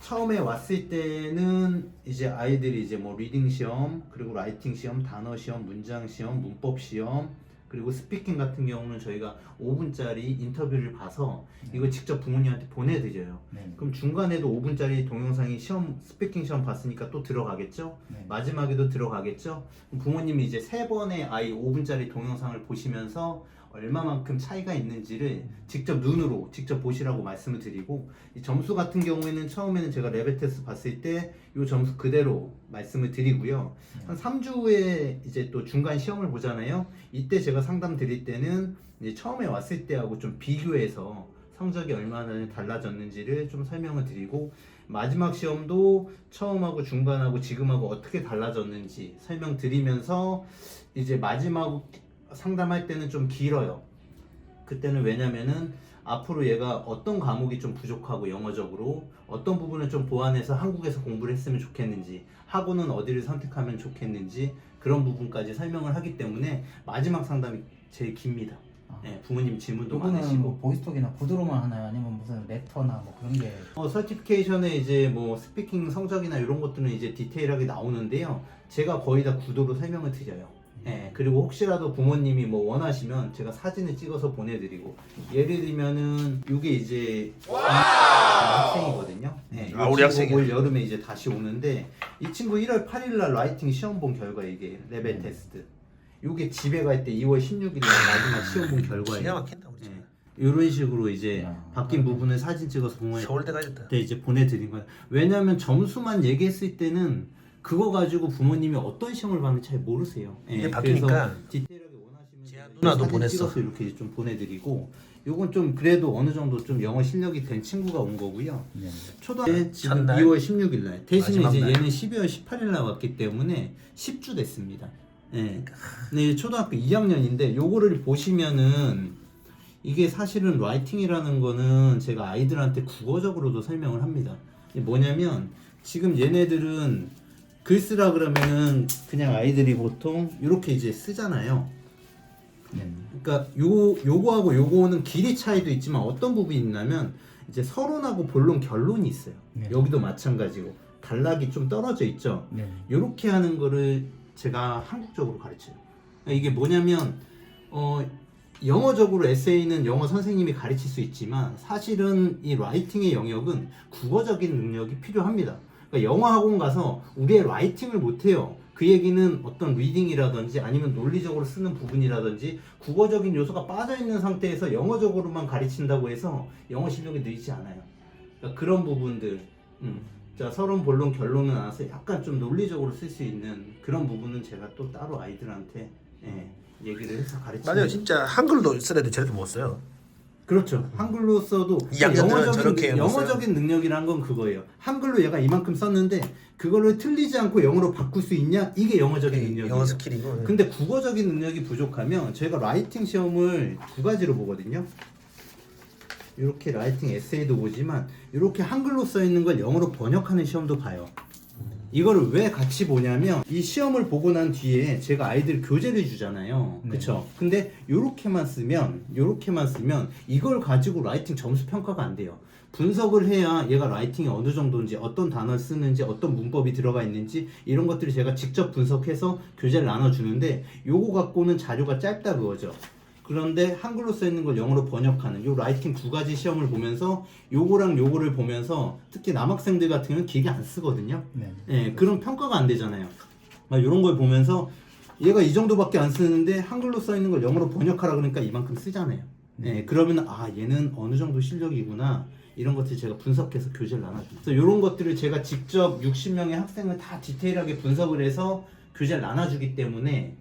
처음에 왔을 때는 이제 아이들이 이제 뭐 리딩 시험, 그리고 라이팅 시험, 단어 시험, 문장 시험, 문법 시험, 그리고 스피킹 같은 경우는 저희가 5분짜리 인터뷰를 봐서 이거 직접 부모님한테 보내드려요. 네. 그럼 중간에도 5분짜리 동영상이 시험, 스피킹 시험 봤으니까 또 들어가겠죠? 네. 마지막에도 들어가겠죠? 그럼 부모님이 이제 3번의 아이 5분짜리 동영상을 보시면서 얼마만큼 차이가 있는지를 직접 눈으로 직접 보시라고 말씀을 드리고, 이 점수 같은 경우에는 처음에는 제가 레벨 테스트 봤을 때 이 점수 그대로 말씀을 드리고요. 한 3주 후에 이제 또 중간 시험을 보잖아요. 이때 제가 상담 드릴 때는 이제 처음에 왔을 때하고 좀 비교해서 성적이 얼마나 달라졌는지를 좀 설명을 드리고, 마지막 시험도 처음하고 중간하고 지금하고 어떻게 달라졌는지 설명드리면서 이제 마지막 상담할 때는 좀 길어요. 그때는 왜냐면은 앞으로 얘가 어떤 과목이 좀 부족하고 영어적으로 어떤 부분을 좀 보완해서 한국에서 공부를 했으면 좋겠는지, 학원은 어디를 선택하면 좋겠는지 그런 부분까지 설명을 하기 때문에 마지막 상담이 제일 깁니다. 네, 부모님 질문도 이거는 많으시고. 뭐 보이스톡이나 구두로만 하나요? 아니면 무슨 레터나 뭐 그런 게? 서티피케이션에 이제 뭐 스피킹 성적이나 이런 것들은 이제 디테일하게 나오는데요. 제가 거의 다 구도로 설명을 드려요. 예, 그리고 혹시라도 부모님이 뭐 원하시면 제가 사진을 찍어서 보내드리고, 예를 들면은 이게 이제 학생이거든요. 예, 아, 우리 학생이야. 올 여름에 이제 다시 오는데 이 친구 1월 8일날 라이팅 시험 본 결과 이게 레벨 테스트. 요게 집에 갈 때 2월 16일날 마지막 시험 본 결과예요. 기가 막힌다 우리 집. 이런 식으로 이제 야, 바뀐 부분을 사진 찍어서 부모님 서울대 가야겠다. 때 이제 보내드린 거예요. 왜냐하면 점수만 얘기했을 때는 그거 가지고 부모님이 어떤 시험을 봤는지 잘 모르세요. 이게 바뀌니까 그래서 디테일하게 원하시면 지한 누나도 사진 보냈어. 찍어서 이렇게 좀 보내드리고, 요건 좀 그래도 어느 정도 좀 영어 실력이 된 친구가 온 거고요. 네. 초등학교 지금 첫날? 2월 16일 날 대신에 마지막 이제 날? 얘는 12월 18일 날 왔기 때문에 10주 됐습니다. 예. 근데 초등학교 2학년인데 요거를 보시면은 이게 사실은 라이팅이라는 거는 제가 아이들한테 국어적으로도 설명을 합니다. 이게 뭐냐면 지금 얘네들은 글 쓰라 그러면은 그냥 아이들이 보통 이렇게 이제 쓰잖아요. 네. 그러니까 요거하고 요거는 길이 차이도 있지만 어떤 부분이 있냐면 이제 서론하고 본론 결론이 있어요. 네. 여기도 마찬가지고 단락이 좀 떨어져 있죠. 네. 요렇게 하는 거를 제가 한국적으로 가르쳐요. 그러니까 이게 뭐냐면 영어적으로 에세이는 영어 선생님이 가르칠 수 있지만 사실은 이 라이팅의 영역은 국어적인 능력이 필요합니다. 그러니까 영어 학원 가서 우리의 라이팅을 못해요. 그 얘기는 어떤 리딩이라든지 아니면 논리적으로 쓰는 부분이라든지 국어적인 요소가 빠져있는 상태에서 영어적으로만 가르친다고 해서 영어 실력이 늘지 않아요. 그러니까 그런 부분들, 자, 서론, 본론, 결론은 알아서 약간 좀 논리적으로 쓸 수 있는 그런 부분은 제가 또 따로 아이들한테 얘기를 해서 가르치는. 맞아요, 진짜 한글로 쓰는 애들 저렇게 못 써요. 그렇죠. 한글로 써도 2학년들은 저렇게 못 써요. 영어적인 능력이란 건 그거예요. 한글로 얘가 이만큼 썼는데 그거를 틀리지 않고 영어로 바꿀 수 있냐? 이게 영어적인 능력이에요. 영어 스킬이고. 근데 국어적인 능력이 부족하면 저희가 라이팅 시험을 두 가지로 보거든요. 이렇게 라이팅 에세이도 보지만 이렇게 한글로 써 있는 걸 영어로 번역하는 시험도 봐요. 이거를 왜 같이 보냐면 이 시험을 보고 난 뒤에 제가 아이들 교재를 주잖아요. 네. 그쵸? 근데 요렇게만 쓰면 이걸 가지고 라이팅 점수 평가가 안 돼요. 분석을 해야 얘가 라이팅이 어느 정도인지, 어떤 단어를 쓰는지, 어떤 문법이 들어가 있는지 이런 것들을 제가 직접 분석해서 교재를 나눠주는데 요거 갖고는 자료가 짧다 그거죠. 그런데 한글로 써 있는 걸 영어로 번역하는 요 라이팅 두 가지 시험을 보면서 요거랑 요거를 보면서 특히 남학생들 같은 경우는 길게 안 쓰거든요. 네. 예, 그런 평가가 안 되잖아요. 이런 걸 보면서 얘가 이 정도밖에 안 쓰는데 한글로 써 있는 걸 영어로 번역하라 그러니까 이만큼 쓰잖아요. 예, 그러면 얘는 어느 정도 실력이구나. 이런 것들 제가 분석해서 교재를 나눠줍니다. 그래서 이런 것들을 제가 직접 60명의 학생을 다 디테일하게 분석을 해서 교재를 나눠주기 때문에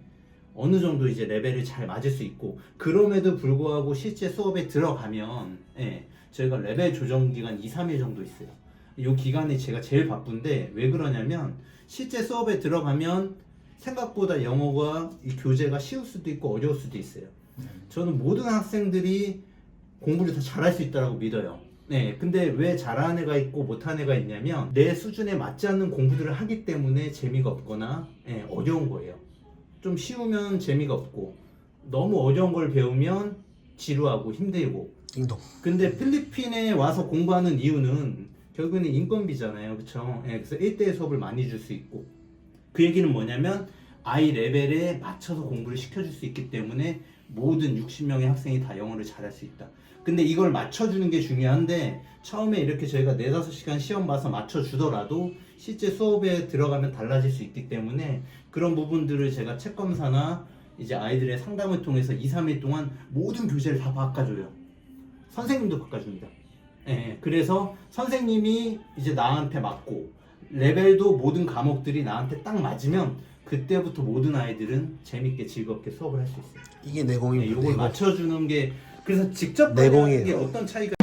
어느 정도 이제 레벨을 잘 맞을 수 있고, 그럼에도 불구하고 실제 수업에 들어가면 저희가 레벨 조정 기간 2, 3일 정도 있어요. 이 기간이 제가 제일 바쁜데 왜 그러냐면 실제 수업에 들어가면 생각보다 영어가 이 교재가 쉬울 수도 있고 어려울 수도 있어요. 저는 모든 학생들이 공부를 다 잘할 수 있다고 믿어요. 근데 왜 잘하는 애가 있고 못하는 애가 있냐면 내 수준에 맞지 않는 공부들을 하기 때문에 재미가 없거나 어려운 거예요. 좀 쉬우면 재미가 없고 너무 어려운 걸 배우면 지루하고 힘들고. 딩동. 근데 필리핀에 와서 공부하는 이유는 결국에는 인건비잖아요. 그쵸? 예, 그래서 1대1 수업을 많이 줄 수 있고 그 얘기는 뭐냐면 아이 레벨에 맞춰서 공부를 시켜줄 수 있기 때문에 모든 60명의 학생이 다 영어를 잘할 수 있다. 근데 이걸 맞춰주는 게 중요한데 처음에 이렇게 저희가 4-5시간 시험 봐서 맞춰주더라도 실제 수업에 들어가면 달라질 수 있기 때문에 그런 부분들을 제가 책 검사나 이제 아이들의 상담을 통해서 2-3일 동안 모든 교재를 다 바꿔줘요. 선생님도 바꿔줍니다. 예, 그래서 선생님이 이제 나한테 맞고 레벨도 모든 과목들이 나한테 딱 맞으면 그때부터 모든 아이들은 재밌게 즐겁게 수업을 할 수 있어요. 이게 내공입니다. 이걸 내공. 맞춰주는 게 그래서 직접 내공이에요. 관리하는 게 어떤 차이가